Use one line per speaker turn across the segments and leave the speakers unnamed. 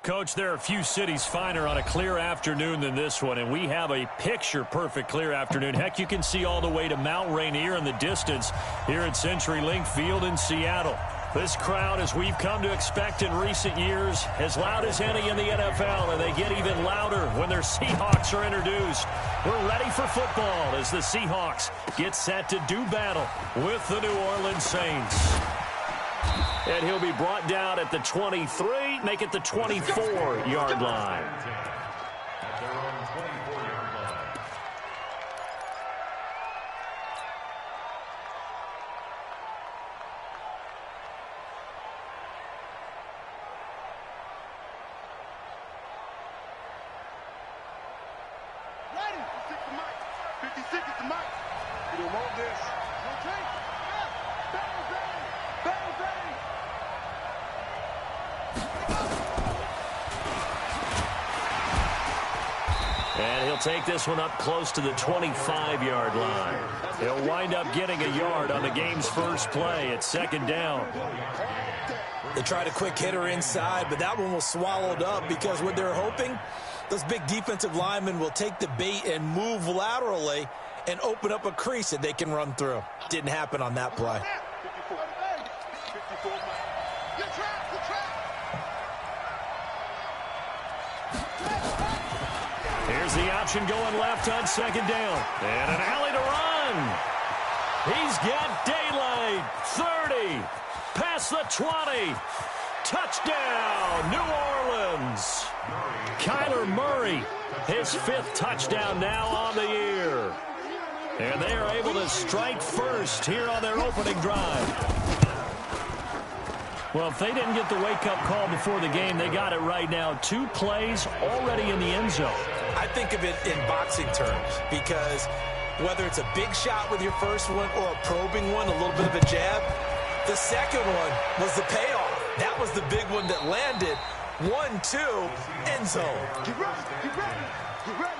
Coach, there are few cities finer on a clear afternoon than this one, and we have a picture-perfect clear afternoon. Heck, you can see all the way to Mount Rainier in the distance here at CenturyLink Field in Seattle. This crowd, as we've come to expect in recent years, as loud as any in the NFL, and they get even louder when their Seahawks are introduced. We're ready for football as the Seahawks get set to do battle with the New Orleans Saints. And he'll be brought down at the 23, make it the 24-yard line.
Ready? 56 is the mic. We don't want this. Rotate. Bell's ready. Bell's ready.
And he'll take this one up close to the 25-yard line. He'll wind up getting a yard on the game's first play at second down.
They tried a quick hitter inside, but that one was swallowed up because what they're hoping, those big defensive linemen will take the bait and move laterally and open up a crease that they can run through. Didn't happen on that play.
54. 54. Good trap. Good trap.
Here's the option going left on second down. And an alley to run. He's got daylight. 30. Past the 20. Touchdown, New Orleans. Kyler Murray, his 5th touchdown now on the year. And they are able to strike first here on their opening drive. Well, if they didn't get the wake-up call before the game, they got it right now. 2 plays already in the end zone.
I think of it in boxing terms because whether it's a big shot with your first one or a probing one, a little bit of a jab, the second one was the payoff. That was the big one that landed. 1-2, end zone.
Get ready. Get ready. Get ready.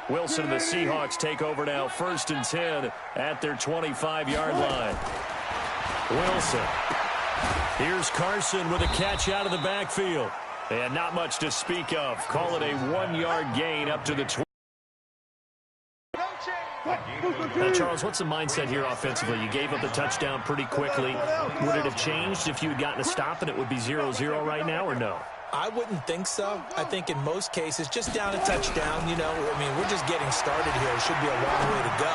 Wilson and the Seahawks take over now, 1st and 10 at their 25-yard line. Wilson. Here's Carson with a catch out of the backfield. And not much to speak of. Call it a 1-yard gain up to the 20. Now, Charles, what's the mindset here offensively? You gave up the touchdown pretty quickly. Would it have changed if you had gotten a stop and it would be 0-0 right now, or no?
I wouldn't think so. I think in most cases, just down a touchdown, you know, I mean, we're just getting started here. It should be a long way to go.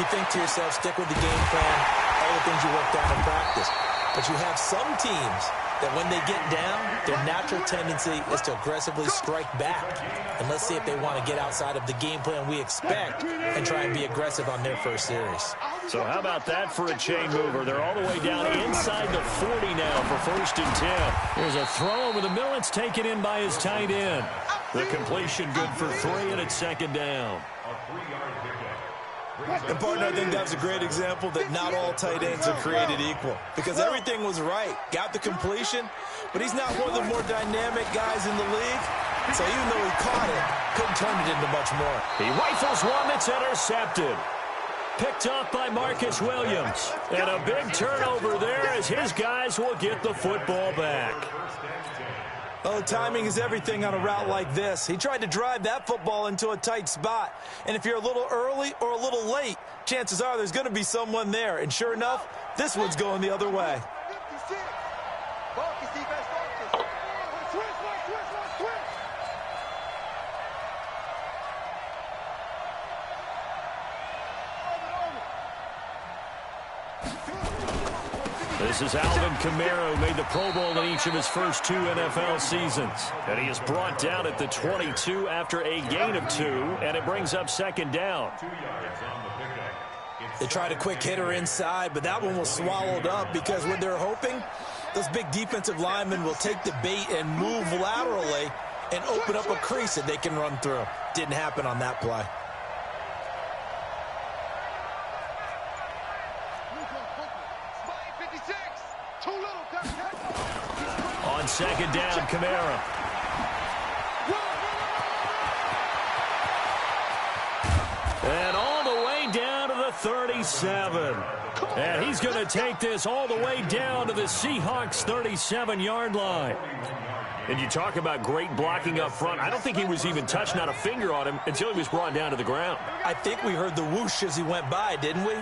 You think to yourself, stick with the game plan, all the things you worked out in practice. But you have some teams that when they get down, their natural tendency is to aggressively strike back. And let's see if they want to get outside of the game plan we expect and try and be aggressive on their first series.
So how about that for a chain mover? They're all the way down inside the 40 now for 1st and 10. There's a throw over the middle. It's taken in by his tight end. The completion good for 3, and it's second down.
And, partner, I think that's a great example that not all tight ends are created equal because everything was right. Got the completion, but he's not one of the more dynamic guys in the league. So even though he caught it, couldn't turn it into much more.
He rifles one that's intercepted. Picked off by Marcus Williams. And a big turnover there as his guys will get the football back.
Oh, timing is everything on a route like this. He tried to drive that football into a tight spot. And if you're a little early or a little late, chances are there's going to be someone there. And sure enough, this one's going the other way.
56. Marcus, defense, Marcus. Switch.
This is Alvin Kamara, who made the Pro Bowl in each of his first 2 NFL seasons. And he is brought down at the 22 after a gain of 2, and it brings up second down.
They tried a quick hitter inside, but that one was swallowed up because what they're hoping, those big defensive linemen will take the bait and move laterally and open up a crease that they can run through. Didn't happen on that play.
On second down, Kamara. And all the way down to the 37. And he's going to take this all the way down to the Seahawks' 37-yard line. And you talk about great blocking up front. I don't think he was even touched, not a finger on him, until he was brought down to the ground.
I think we heard the whoosh as he went by, didn't we?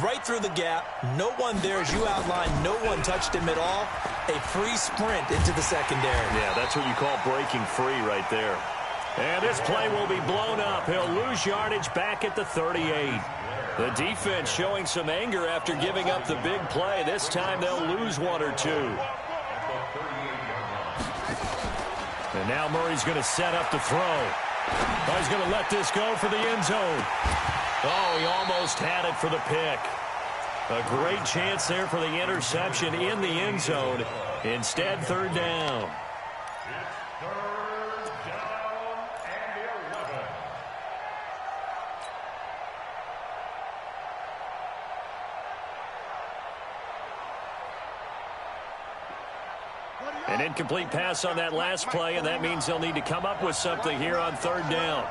Right through the gap. No one there, as you outlined. No one touched him at all. A free sprint into the secondary.
Yeah, that's what you call breaking free right there. And this play will be blown up. He'll lose yardage back at the 38. The defense showing some anger after giving up the big play. This time they'll lose one or two. And now Murray's going to set up to throw. Oh, he's going to let this go for the end zone. Oh, he almost had it for the pick. A great chance there for the interception in the end zone. Instead, third down. An incomplete pass on that last play, and that means they'll need to come up with something here on third down.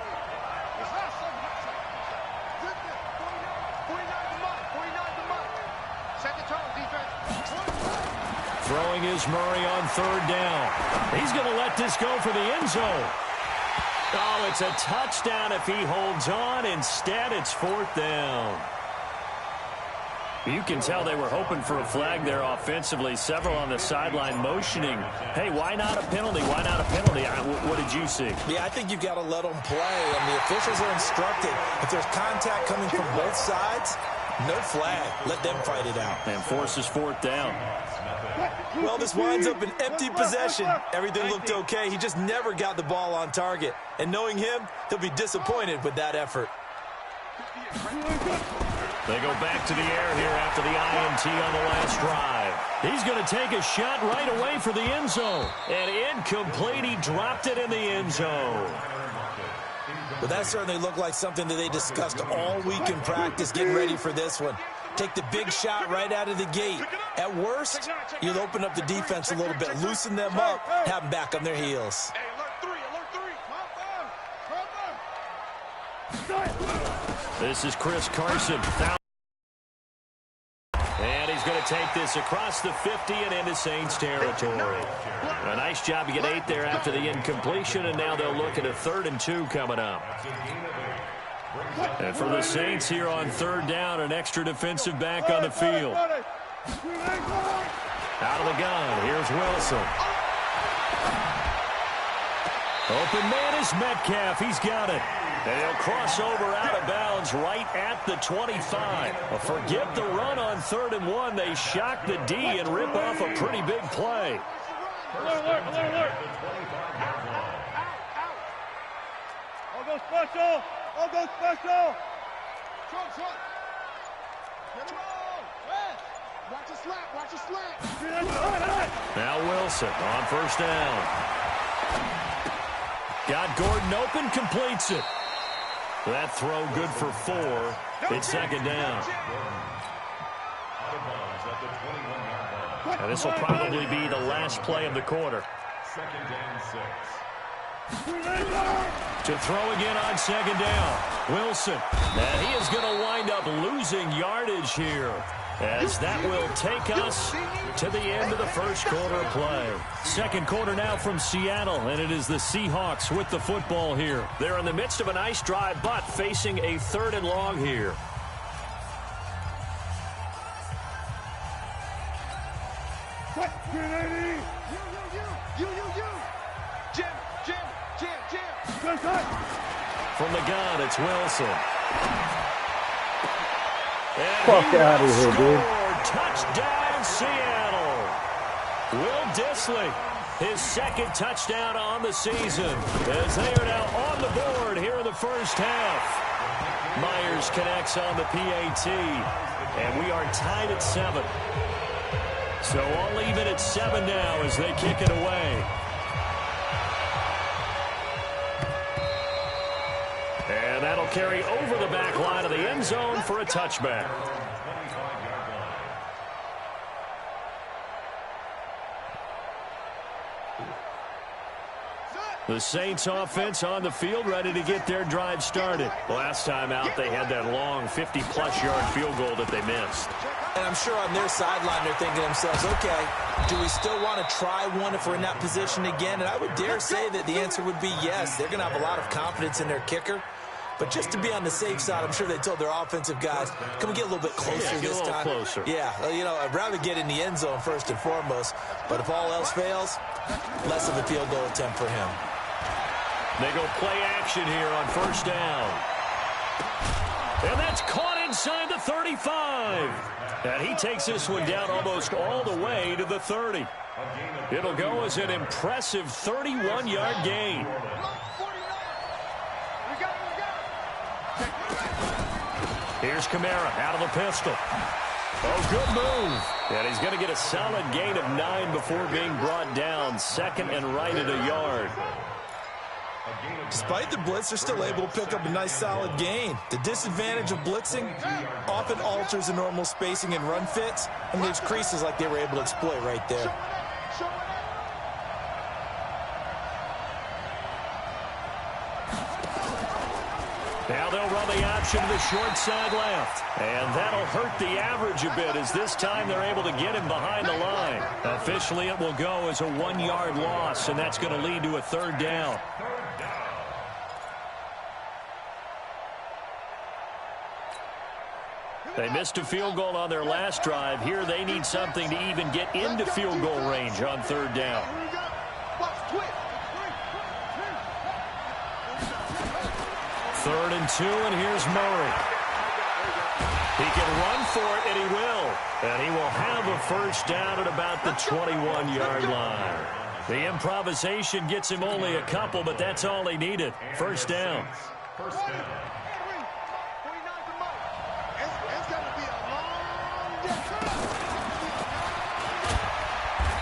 Throwing is Murray on third down. He's going to let this go for the end zone. Oh, it's a touchdown if he holds on. Instead, it's fourth down. You can tell they were hoping for a flag there offensively. Several on the sideline motioning, hey, why not a penalty? Why not a penalty? What did you see?
Yeah, I think you've got to let them play, and the officials are instructed. If there's contact coming from both sides, no flag. Let them fight it out.
And forces fourth down.
Well, this winds up an empty possession. Everything looked okay. He just never got the ball on target. And knowing him, he'll be disappointed with that effort.
They go back to the air here after the INT on the last drive. He's going to take a shot right away for the end zone. And incomplete. He dropped it in the end zone.
Well, that certainly looked like something that they discussed all week in practice, getting ready for this one. Take the big shot right out of the gate. At worst, you'll open up the defense a little bit, loosen them up, have them back on their heels.
This is Chris Carson. And he's going to take this across the 50 and into Saints territory. A nice job to get 8 there after the incompletion, and now they'll look at a 3rd and 2 coming up. And for the Saints here on third down, an extra defensive back on the field. Out of the gun, here's Wilson. Open man is Metcalf. He's got it. And he'll cross over out of bounds right at the 25. Forget the run on 3rd and 1. They shock the D and rip off a pretty big play.
Alert. I'll go special. Short. Get him on. Watch a slap.
Now Wilson on first down. Got Gordon open, completes it. That throw good for 4. It's second down. And this will probably be the last play of the quarter. To throw again on second down. Wilson. And he is going to wind up losing yardage here, as that will take us to the end of the first quarter of play. Second quarter now from Seattle, and it is the Seahawks with the football here. They're in the midst of a nice drive, but facing a 3rd and long here. From the gun, it's Wilson.
Fuck out of here, dude.
Touchdown, Seattle. Will Dissly, his 2nd touchdown on the season, as they are now on the board here in the first half. Myers connects on the PAT, and we are tied at 7. So all even at 7 now as they kick it away. And that'll carry over the back line of the end zone for a touchback. The Saints offense on the field, ready to get their drive started. Last time out, they had that long 50-plus yard field goal that they missed.
And I'm sure on their sideline they're thinking to themselves, okay, do we still want to try one if we're in that position again? And I would dare say that the answer would be yes. They're going to have a lot of confidence in their kicker. But just to be on the safe side, I'm sure they told their offensive guys, can we get a little bit closer this time?
Closer.
Yeah, you know, I'd rather get in the end zone first and foremost. But if all else fails, less of a field goal attempt for him.
They go play action here on first down. And that's caught inside the 35. And he takes this one down almost all the way to the 30. It'll go as an impressive 31-yard gain. Here's Kamara out of the pistol. Oh, good move. And he's going to get a solid gain of 9 before being brought down. Second and right at a yard.
Despite the blitz, they're still able to pick up a nice solid gain. The disadvantage of blitzing often alters the normal spacing and run fits, and leaves creases like they were able to exploit right there.
Now they'll run the option to the short side left. And that'll hurt the average a bit as this time they're able to get him behind the line. Officially, it will go as a 1-yard loss, and that's going to lead to a third down. They missed a field goal on their last drive. Here they need something to even get into field goal range on third down. Third and 2, and here's Murray. He can run for it, and he will. And he will have a first down at about the 21-yard line. The improvisation gets him only a couple, but that's all he needed. First down.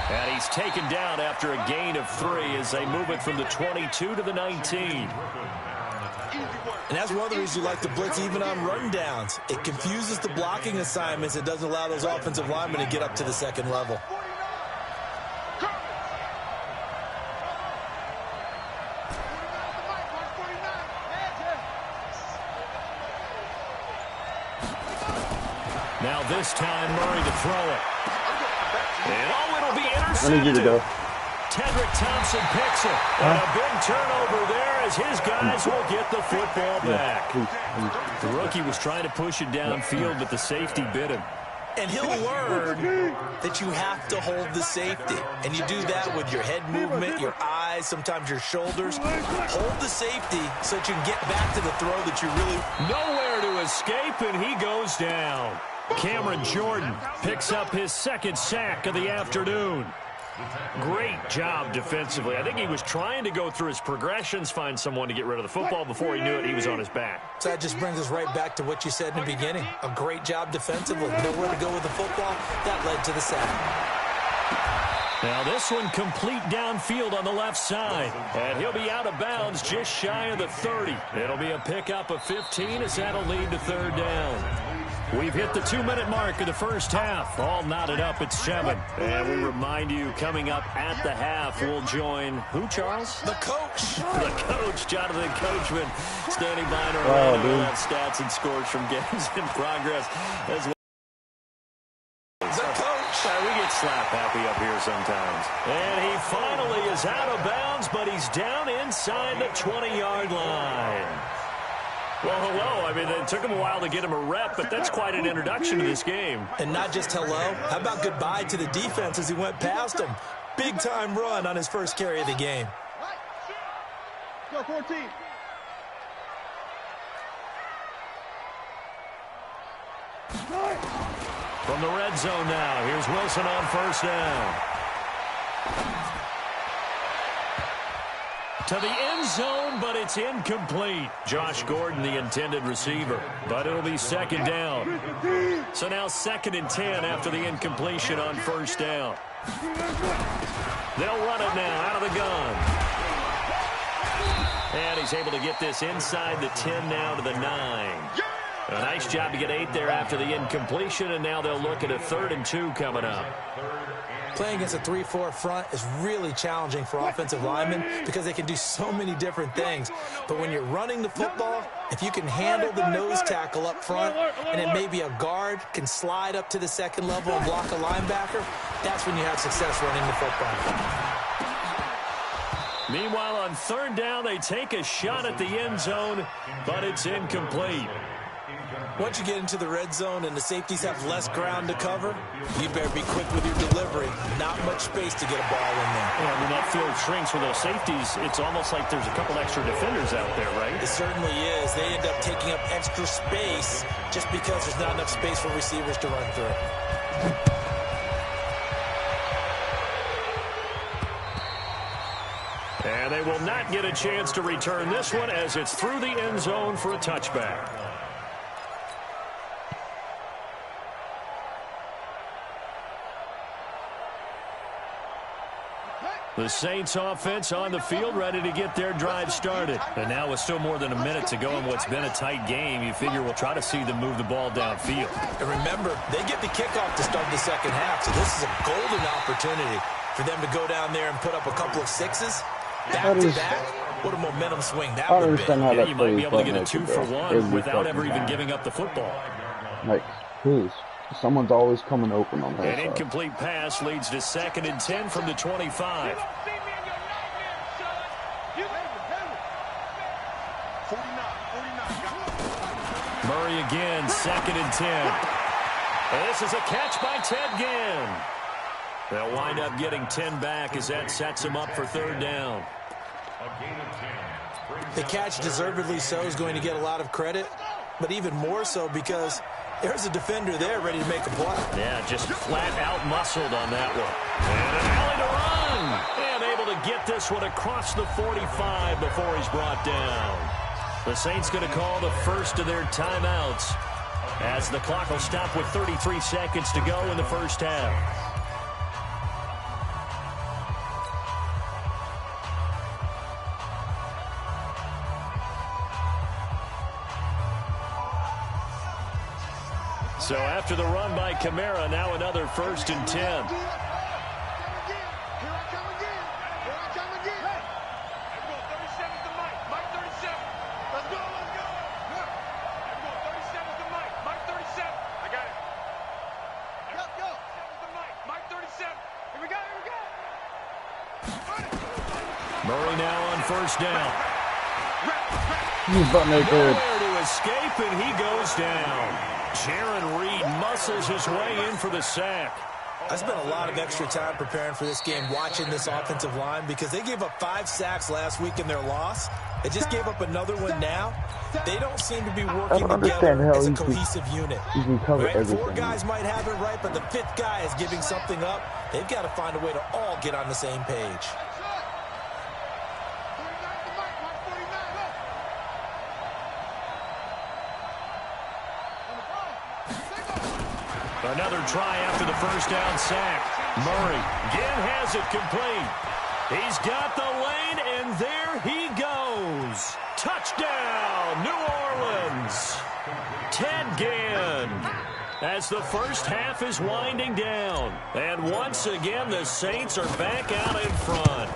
And he's taken down after a gain of 3 as they move it from the 22 to the 19.
And that's one of the reasons you like to blitz even on rundowns. It confuses the blocking assignments. It doesn't allow those offensive linemen to get up to the second level.
Now this time Murray to throw it. And it'll be intercepted.
I need you to go.
Tedrick Thompson picks it. And a big turnover there as his guys will get the football back. The rookie was trying to push it downfield, but the safety bit him.
And he'll learn that you have to hold the safety. And you do that with your head movement, your eyes, sometimes your shoulders. Hold the safety so that you can get back to the throw that you really...
Nowhere to escape, and he goes down. Cameron Jordan picks up his second sack of the afternoon. Great job defensively. I think he was trying to go through his progressions, find someone to get rid of the football. Before he knew it, he was on his back.
So that just brings us right back to what you said in the beginning. A great job defensively. Nowhere to go with the football. That led to the sack.
Now this one complete downfield on the left side. And he'll be out of bounds just shy of the 30. It'll be a pickup of 15 as that'll lead to third down. We've hit the 2-minute mark of the first half. All knotted up at 7. And we remind you, coming up at the half, we'll join who, Charles?
The coach.
The coach, Jonathan Coachman, standing by in Orlando. We'll have stats and scores from games in progress as well.
The coach.
We get slap happy up here sometimes. And he finally is out of bounds, but he's down inside the 20-yard line. Well, hello. I mean, it took him a while to get him a rep, but that's quite an introduction to this game.
And not just hello. How about goodbye to the defense as he went past him? Big-time run on his first carry of the game.
Go 14.
From the red zone now, here's Wilson on first down. To the end zone, but it's incomplete. Josh Gordon, the intended receiver, but it'll be second down. So now 2nd and 10 after the incompletion on first down. They'll run it now out of the gun. And he's able to get this inside the 10 now to the 9. A nice job to get 8 there after the incompletion, and now they'll look at a 3rd and 2 coming up.
Playing against a 3-4 front is really challenging for offensive linemen because they can do so many different things. But when you're running the football, if you can handle the nose tackle up front, and then maybe a guard can slide up to the second level and block a linebacker, that's when you have success running the football.
Meanwhile, on third down, they take a shot at the end zone, but it's incomplete.
Once you get into the red zone and the safeties have less ground to cover, you better be quick with your delivery. Not much space to get a ball in there.
Yeah, when that field shrinks with those safeties, it's almost like there's a couple extra defenders out there, right?
It certainly is. They end up taking up extra space just because there's not enough space for receivers to run through.
And they will not get a chance to return this one as it's through the end zone for a touchback. The Saints offense on the field ready to get their drive started. And now with still more than a minute to go in what's been a tight game, you figure we'll try to see them move the ball downfield.
And remember, they get the kickoff to start the second half, so this is a golden opportunity for them to go down there and put up a couple of sixes. Back-to-back, what a momentum swing that would be.
Yeah, you might be able to get a 2-for-1 without ever even giving up the football.
Like, please. Someone's always coming open on that side.
An incomplete pass leads to 2nd and 10 from the 25. Murray again, 2nd and 10. And this is a catch by Ted Ginn. They'll wind up getting 10 back as that sets them up for third down.
The catch, deservedly so, is going to get a lot of credit, but even more so because there's a defender there ready to make a play.
Yeah, just flat out muscled on that one. And an alley to run. And able to get this one across the 45 before he's brought down. The Saints going to call the first of their timeouts as the clock will stop with 33 seconds to go in the first half. So after the run by Kamara, now another 1st and 10. Murray now on 1st down. Nowhere to escape, and he goes down. Jaron Reed muscles his way in for the sack.
I spent a lot of extra time preparing for this game watching this offensive line because they gave up 5 sacks last week in their loss. They just gave up another one now. They don't seem to be working together as a cohesive unit. Right? 4 guys might have it right, but the 5th guy is giving something up. They've got to find a way to all get on the same page.
Another try after the 1st down sack. Murray again has it complete. He's got the lane, and there he goes. Touchdown, New Orleans. Ted Ginn. As the first half is winding down. And once again, the Saints are back out in front.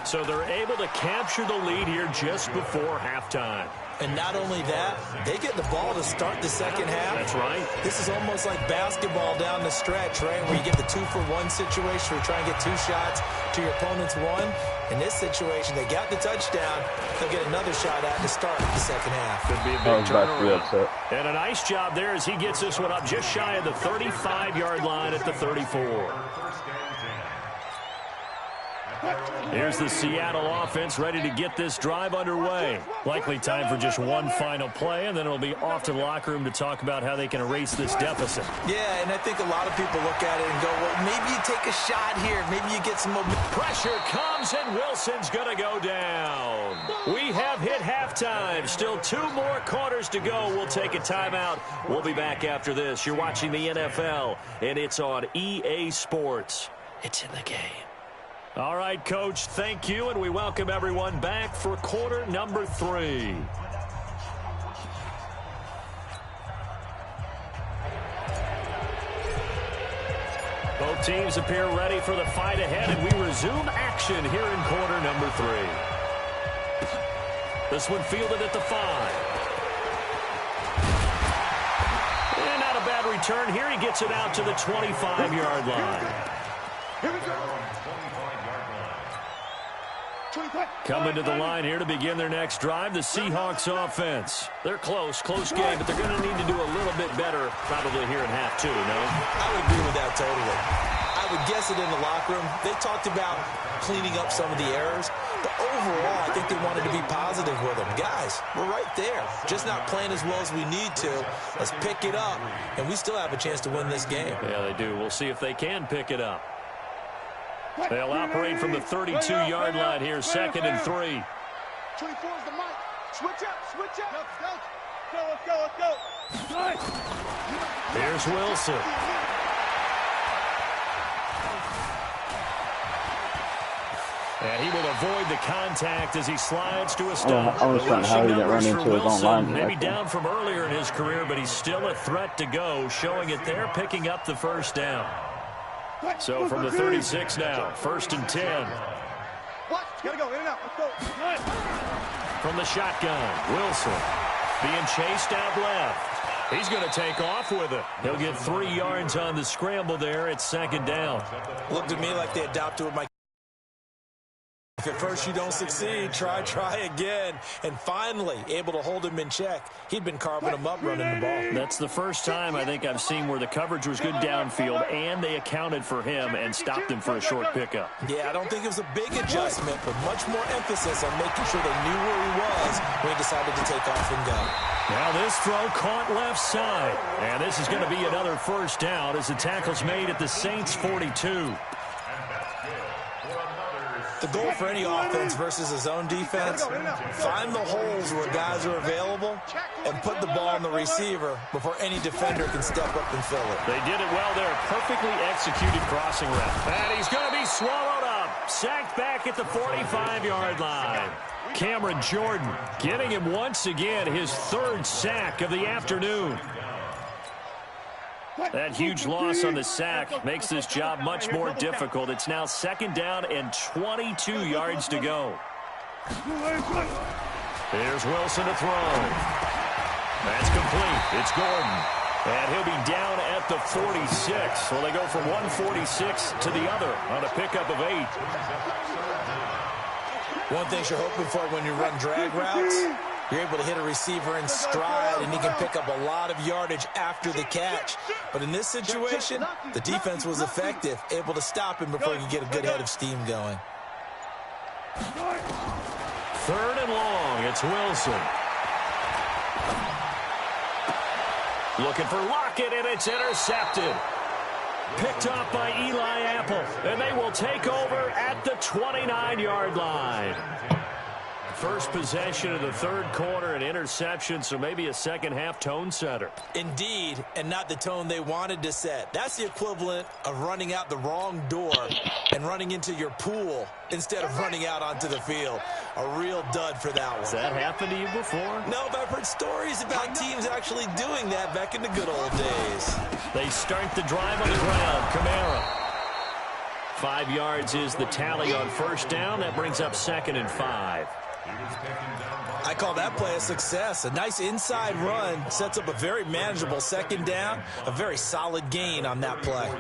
So they're able to capture the lead here just before halftime.
And not only that, they get the ball to start the second half.
That's right.
This is almost like basketball down the stretch, right, where you get the 2-for-1 situation where you try and get 2 shots to your opponent's 1. In this situation, they got the touchdown. They'll get another shot at to start the second half.
Could be a big turnaround. And a nice job there as he gets this one up just shy of the 35-yard line at the 34. Here's the Seattle offense ready to get this drive underway. Likely time for just one final play, and then it'll be off to the locker room to talk about how they can erase this deficit.
Yeah, and I think a lot of people look at it and go, well, maybe you take a shot here. Maybe you get some momentum.
Pressure comes, and Wilson's going to go down. We have hit halftime. Still 2 more quarters to go. We'll take a timeout. We'll be back after this. You're watching the NFL, and it's on EA Sports. It's in the game. All right, Coach, thank you, and we welcome everyone back for quarter number 3. Both Teams appear ready for the fight ahead, and we resume action here in quarter number 3. This one fielded at the 5. And not a bad return here. He gets it out to the 25-yard line.
Here we go.
Coming to the line here to begin their next drive, the Seahawks offense. They're close game, but they're going to need to do a little bit better probably here in half 2, no?
I would agree with that totally. I would guess it in the locker room. They talked about cleaning up some of the errors, but overall, I think they wanted to be positive with them. Guys, we're right there. Just not playing as well as we need to. Let's pick it up, and we still have a chance to win this game.
Yeah, they do. We'll see if they can pick it up. They'll operate from the 32-yard line here, 2nd and 3.
24 is the mic. Switch up. Let's go.
Here's Wilson. And he will avoid the contact as he slides to a stop.
I was trying how he didn't run into his own line.
Maybe down from earlier in his career, but he's still a threat to go, showing it there, picking up the first down. So from the 36 now, 1st and 10.
Watch, gotta go, in and out, let's go.
From the shotgun, Wilson being chased out left. He's going to take off with it. He'll get 3 yards on the scramble there at 2nd down.
Looked to me like they adopted with my... If at first you don't succeed, try again. And finally, able to hold him in check. He'd been carving him up running the ball.
That's the first time I think I've seen where the coverage was good downfield and they accounted for him and stopped him for a short pickup.
Yeah, I don't think it was a big adjustment, but much more emphasis on making sure they knew where he was when he decided to take off and go.
Now this throw caught left side. And this is going to be another first down as the tackle's made at the Saints' 42.
The goal for any offense versus a zone defense, find the holes where guys are available and put the ball on the receiver before any defender can step up and fill it.
They did it well there. Perfectly executed crossing route. And he's going to be swallowed up. Sacked back at the 45-yard line. Cameron Jordan getting him once again his 3rd sack of the afternoon. That huge loss on the sack makes this job much more difficult. It's now 2nd down and 22 yards to go. Here's Wilson to throw. That's complete. It's Gordon. And he'll be down at the 46. Well, they go from 146 to the other on a pickup of 8.
One thing you're hoping for when you run drag routes, you're able to hit a receiver in stride, and he can pick up a lot of yardage after the catch. But in this situation, the defense was effective, able to stop him before he could get a good head of steam going.
3rd and long. It's Wilson. Looking for Lockett, and it's intercepted. Picked up by Eli Apple, and they will take over at the 29-yard line. First possession of the 3rd quarter, an interception, so maybe a second-half tone setter.
Indeed, and not the tone they wanted to set. That's the equivalent of running out the wrong door and running into your pool instead of running out onto the field. A real dud for that one.
Has that happened to you before?
No, but I've heard stories about teams actually doing that back in the good old days.
They start the drive on the ground. Kamara. 5 yards is the tally on 1st down. That brings up 2nd and 5.
I call that play a success. A nice inside run sets up a very manageable 2nd down. A very solid gain on that play.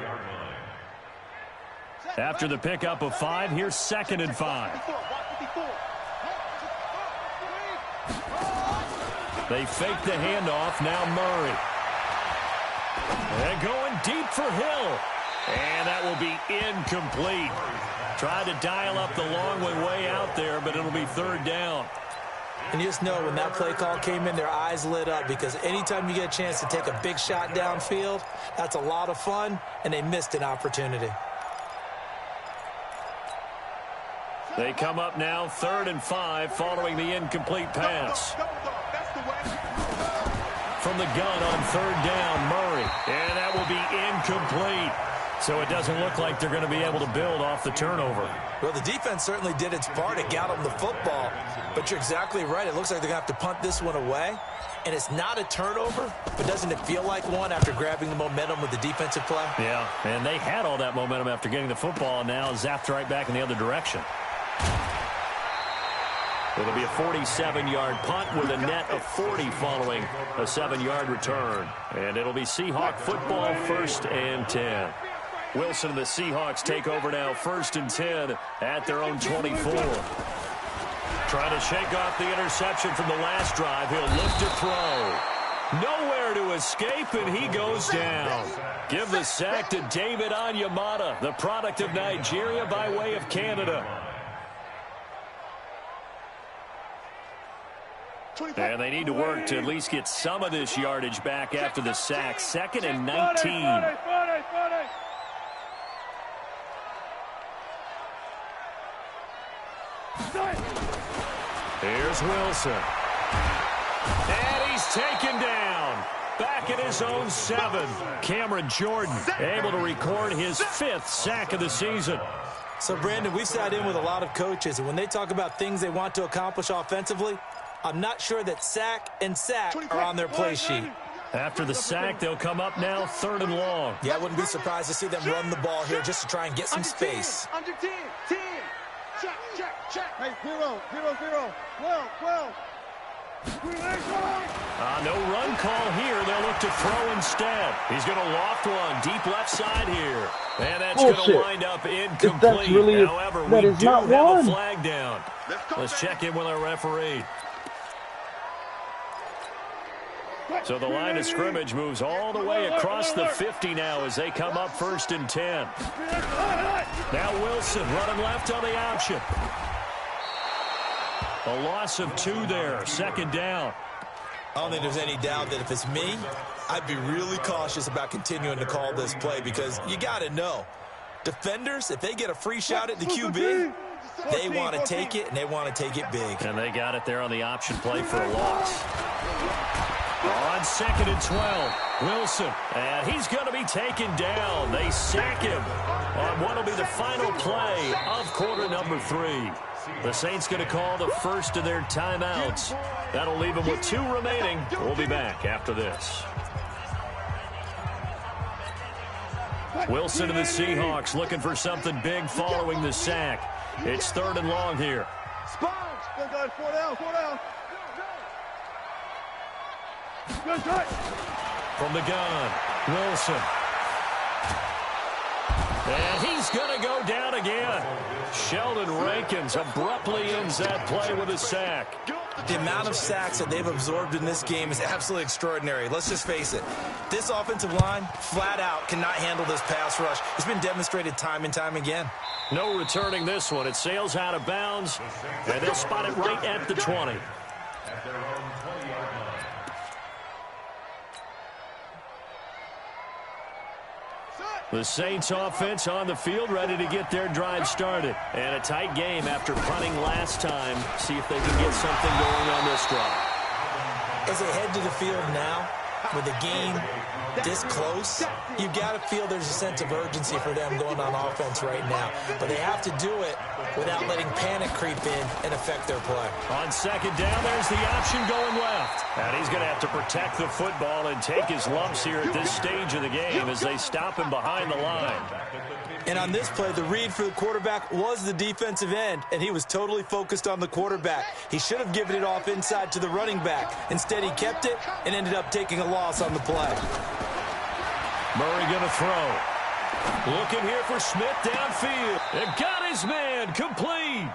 After the pickup of 5, here's 2nd and 5. They fake the handoff. Now Murray. And going deep for Hill. And that will be incomplete. Tried to dial up the long one way out there, but it'll be 3rd down.
And you just know when that play call came in, their eyes lit up, because anytime you get a chance to take a big shot downfield, that's a lot of fun, and they missed an opportunity.
They come up now 3rd and 5 following the incomplete pass. From the gun on 3rd down, Murray. And that will be incomplete. So it doesn't look like they're going to be able to build off the turnover.
Well, the defense certainly did its part. It got them the football. But you're exactly right. It looks like they're going to have to punt this one away. And it's not a turnover, but doesn't it feel like one after grabbing the momentum with the defensive play?
Yeah, and they had all that momentum after getting the football, and now zapped right back in the other direction. It'll be a 47-yard punt with a net of 40 following a 7-yard return. And it'll be Seahawk football, 1st and 10. Wilson and the Seahawks take over now, 1st and 10 at their own 24. Trying to shake off the interception from the last drive. He'll look to throw. Nowhere to escape, and he goes down. Give the sack to David Onyemata, the product of Nigeria by way of Canada. And they need to work to at least get some of this yardage back after the sack. 2nd and 19. Here's Wilson. And he's taken down. Back at his own 7. Cameron Jordan able to record his 5th sack of the season.
So, Brandon, we've sat in with a lot of coaches, and when they talk about things they want to accomplish offensively, I'm not sure that sack and sack are on their play sheet.
After the sack, they'll come up now 3rd and long.
Yeah, I wouldn't be surprised to see them run the ball here just to try and get some space.
Under 10, 10. Check, check, check. Hey, 0, 0, 0. 12, 12.
No run call here. They'll look to throw instead. He's going to loft one deep left side here. And that's going to wind up incomplete.
Really
However, we do have a flag down. Let's check in with our referee. So the line of scrimmage moves all the way across the 50 now as they come up 1st and 10. Now Wilson running left on the option. A loss of 2 there, 2nd down.
I don't think there's any doubt that if it's me, I'd be really cautious about continuing to call this play because you got to know, defenders, if they get a free shot at the QB, they want to take it, and they want to take it big.
And they got it there on the option play for a loss. On 2nd and 12, Wilson, and he's going to be taken down. They sack him on what will be the final play of quarter number 3. The Saints going to call the first of their timeouts. That'll leave them with 2 remaining. We'll be back after this. Wilson and the Seahawks looking for something big following the sack. It's 3rd and long here.
Sponge. Go, guys. 4 down, 4 down. Good touch.
From the gun, Wilson. And he's going to go down again. Sheldon Rankins abruptly ends that play with a sack.
The amount of sacks that they've absorbed in this game is absolutely extraordinary. Let's just face it. This offensive line, flat out, cannot handle this pass rush. It's been demonstrated time and time again.
No returning this one. It sails out of bounds, and they'll spot it right at the 20. The Saints offense on the field ready to get their drive started. And a tight game after punting last time. See if they can get something going on this drive.
As they head to the field now, with the game this close, you've got to feel there's a sense of urgency for them going on offense right now. But they have to do it without letting panic creep in and affect their play.
On 2nd down, there's the option going left. And he's going to have to protect the football and take his lumps here at this stage of the game as they stop him behind the line.
And on this play, the read for the quarterback was the defensive end, and he was totally focused on the quarterback. He should have given it off inside to the running back. Instead, he kept it and ended up taking a loss on the play.
Murray going to throw. Looking here for Smith downfield. And got his man complete.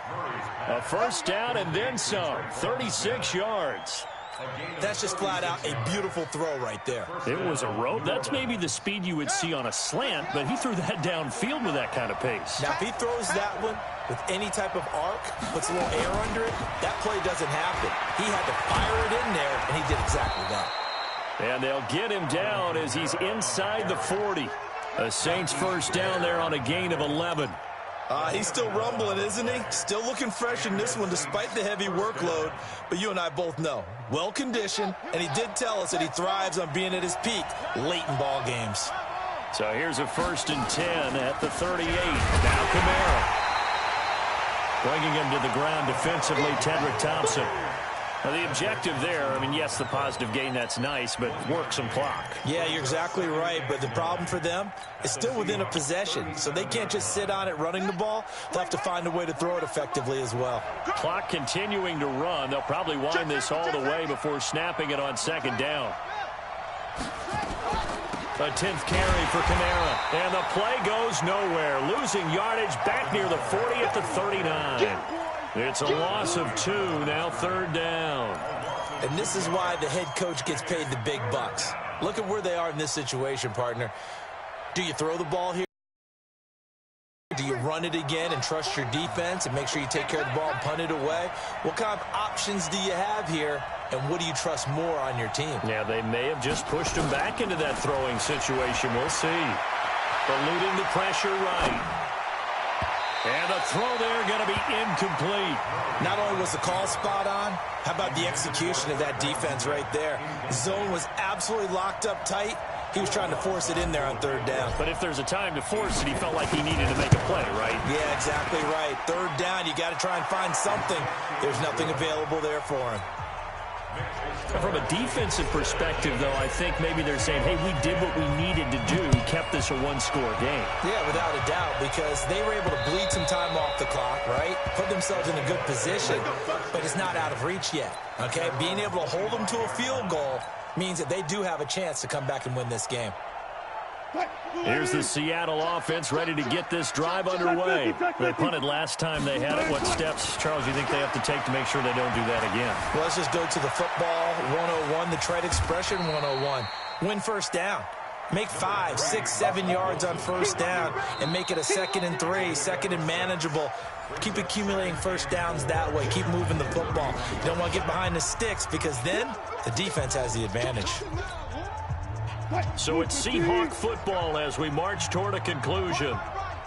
A 1st down and then some. 36 yards.
That's just flat out a beautiful throw right there.
It was a rope. That's maybe the speed you would see on a slant, but he threw that downfield with that kind of pace.
Now, if he throws that one with any type of arc, puts a little air under it, that play doesn't happen. He had to fire it in there, and he did exactly that.
And they'll get him down as he's inside the 40. The Saints 1st down there on a gain of 11.
He's still rumbling, isn't he? Still looking fresh in this one despite the heavy workload. But you and I both know, well-conditioned, and he did tell us that he thrives on being at his peak late in ball games.
So here's a 1st and 10 at the 38. Now Kamara. Bringing him to the ground defensively, Tedrick Thompson. Now the objective there, I mean, yes, the positive gain, that's nice, but work some clock.
Yeah, you're exactly right, but the problem for them is still within a possession, so they can't just sit on it running the ball. They'll have to find a way to throw it effectively as well.
Clock continuing to run. They'll probably wind this all the way before snapping it on 2nd down. A 10th carry for Kamara, and the play goes nowhere. Losing yardage back near the 40 at the 39. It's a loss of 2, now 3rd down.
And this is why the head coach gets paid the big bucks. Look at where they are in this situation, partner. Do you throw the ball here? Do you run it again and trust your defense and make sure you take care of the ball and punt it away? What kind of options do you have here, and what do you trust more on your team?
Yeah, they may have just pushed him back into that throwing situation. We'll see. Eluding the pressure right. And the throw there going to be incomplete.
Not only was the call spot on, how about the execution of that defense right there? Zone was absolutely locked up tight. He was trying to force it in there on 3rd down.
But if there's a time to force it, he felt like he needed to make a play, right?
Yeah, exactly right. 3rd down, you got to try and find something. There's nothing available there for him.
From a defensive perspective, though, I think maybe they're saying, hey, we did what we needed to do. We kept this a one-score game.
Yeah, without a doubt, because they were able to bleed some time off the clock, right? Put themselves in a good position, but it's not out of reach yet, okay? Being able to hold them to a field goal means that they do have a chance to come back and win this game.
Here's the Seattle offense ready to get this drive underway. They punted last time they had it. What steps, Charles, do you think they have to take to make sure they don't do that again?
Well, let's just go to the football 101, the trade expression 101. Win 1st down. Make 5, 6, 7 yards on 1st down and make it a 2nd and 3, 2nd and manageable. Keep accumulating 1st downs that way. Keep moving the football. You don't want to get behind the sticks because then the defense has the advantage.
So it's Seahawk football as we march toward a conclusion.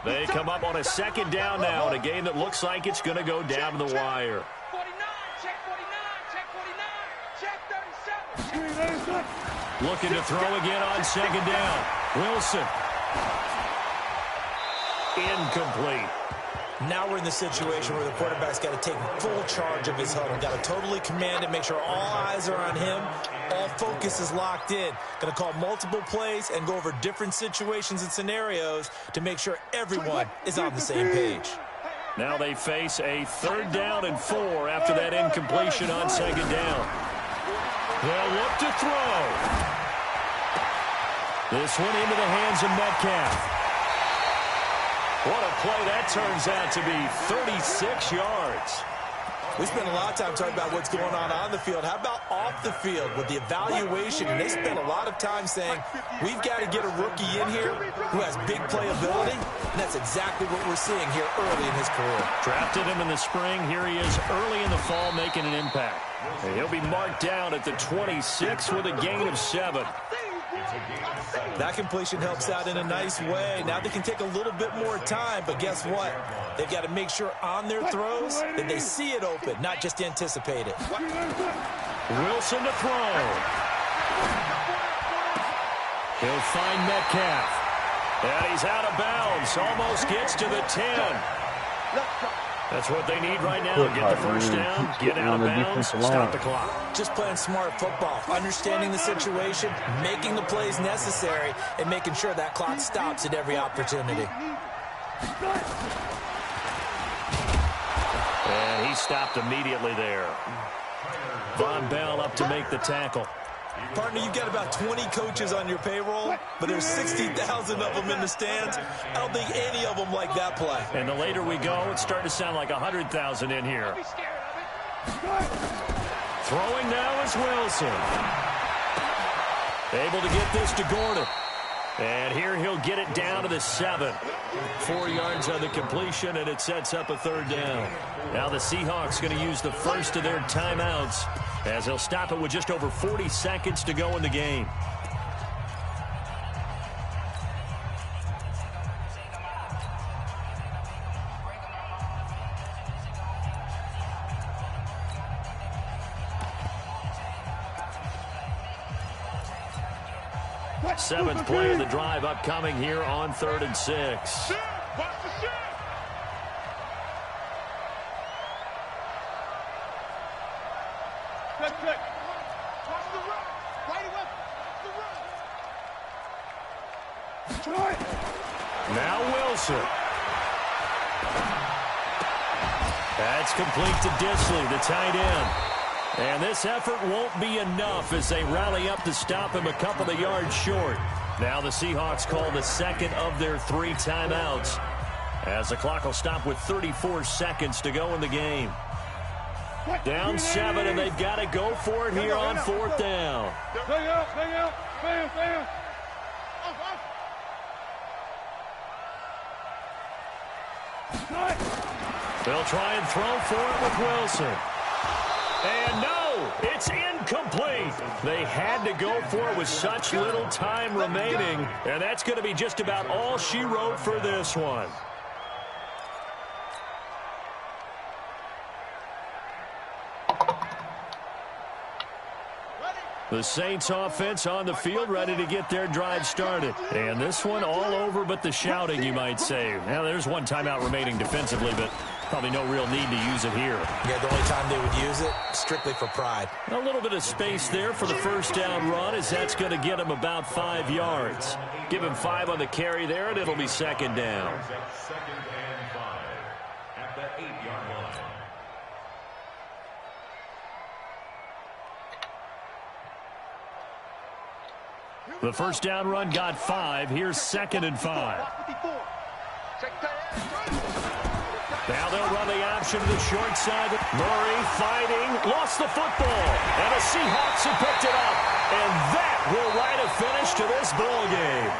They come up on a 2nd down now in a game that looks like it's going to go down to the wire.
49, check 49, check 49, check 37.
Looking to throw again on 2nd down. Wilson. Incomplete.
Now we're in the situation where the quarterback's got to take full charge of his huddle. Got to totally command it, make sure all eyes are on him. All focus is locked in. Going to call multiple plays and go over different situations and scenarios to make sure everyone is on the same page.
Now they face a 3rd down and 4 after that incompletion on 2nd down. They'll look to throw. This one into the hands of Metcalf. What a play that turns out to be, 36 yards.
We spent a lot of time talking about what's going on the field. How about off the field with the evaluation? And they spent a lot of time saying, we've got to get a rookie in here who has big playability. And that's exactly what we're seeing here early in his career.
Drafted him in the spring. Here he is early in the fall making an impact. And he'll be marked down at the 26 with a gain of 7.
That completion helps out in a nice way. Now they can take a little bit more time, but guess what? They've got to make sure on their throws that they see it open, not just anticipate it.
Wilson to throw. He'll find Metcalf. And he's out of bounds. Almost gets to the 10. That's what they need right now. Get the 1st down, get out of bounds, stop the clock.
Just playing smart football, understanding the situation, making the plays necessary, and making sure that clock stops at every opportunity.
And he stopped immediately there. Von Bell up to make the tackle.
Partner, you've got about 20 coaches on your payroll, but there's 60,000 of them in the stands. I don't think any of them like that play.
And the later we go, it's starting to sound like 100,000 in here. Throwing now is Wilson. Able to get this to Gordon. And here he'll get it down to the 7. 4 yards on the completion, and it sets up a 3rd down. Now the Seahawks going to use the first of their timeouts as they'll stop it with just over 40 seconds to go in the game. 7th play of the drive upcoming here on 3rd and 6.
Watch the shot. Check. Watch the run. Right away. Watch the run.
Now Wilson. That's complete to Disley, the tight end. And this effort won't be enough as they rally up to stop him a couple of yards short. Now the Seahawks call the second of their 3 timeouts, as the clock will stop with 34 seconds to go in the game. Down 7, and they've got to go for it here on 4th down.
Stay out. Bam.
They'll try and throw for it with Wilson. And no, it's incomplete. They had to go for it with such little time remaining, and that's going to be just about all she wrote for this one. The Saints offense on the field ready to get their drive started. And this one all over but the shouting, you might say. Now, there's one timeout remaining defensively, but probably no real need to use it here.
Yeah, the only time they would use it, strictly for pride.
A little bit of space there for the first down run, as that's going to get him about 5 yards. Give him 5 on the carry there, and it'll be 2nd down.
2nd and 5 at the 8-yard line.
The first down run got 5. Here's 2nd and 5. Now they'll run the option to the short side. Murray fighting, lost the football. And the Seahawks have picked it up. And that will write a finish to this ball game.